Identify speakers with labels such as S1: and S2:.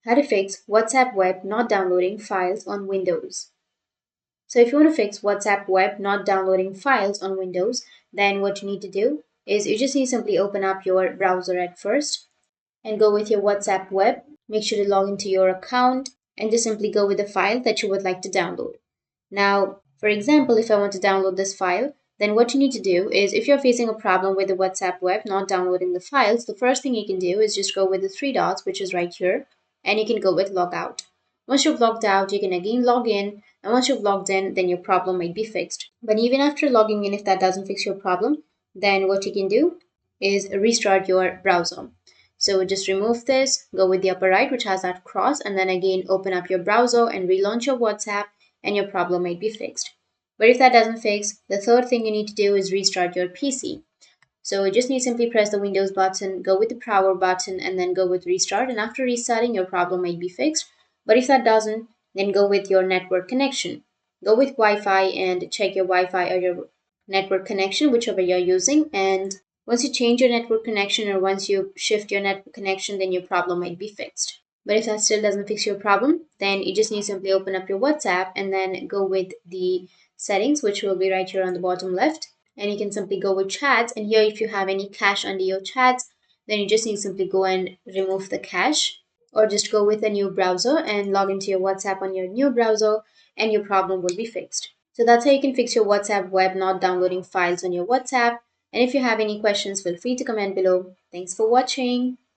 S1: How to fix WhatsApp web not downloading files on Windows. So if you want to fix WhatsApp web not downloading files on Windows, then what you need to do is you just need to simply open up your browser at first and go with your WhatsApp web. Make sure to log into your account and just simply go with the file that you would like to download. Now, for example, if I want to download this file, then what you need to do is if you're facing a problem with the WhatsApp web not downloading the files, the first thing you can do is just go with the three dots, which is right here, and you can go with log out. Once you've logged out, you can again log in, and once you've logged in, then your problem might be fixed. But even after logging in, if that doesn't fix your problem, then what you can do is restart your browser. So just remove this, go with the upper right, which has that cross, and then again open up your browser and relaunch your WhatsApp, and your problem might be fixed. But if that doesn't fix, the third thing you need to do is restart your PC. So you just need to simply press the Windows button, go with the power button, and then go with restart. And after restarting, your problem might be fixed. But if that doesn't, then go with your network connection. Go with Wi-Fi and check your Wi-Fi or your network connection, whichever you're using. And once you change your network connection or once you shift your network connection, then your problem might be fixed. But if that still doesn't fix your problem, then you just need to simply open up your WhatsApp and then go with the settings, which will be right here on the bottom left. And you can simply go with chats. And here, if you have any cache under your chats, then you just need to simply go and remove the cache, or just go with a new browser and log into your WhatsApp on your new browser, and your problem will be fixed. So that's how you can fix your WhatsApp web not downloading files on your WhatsApp. And if you have any questions, feel free to comment below. Thanks for watching.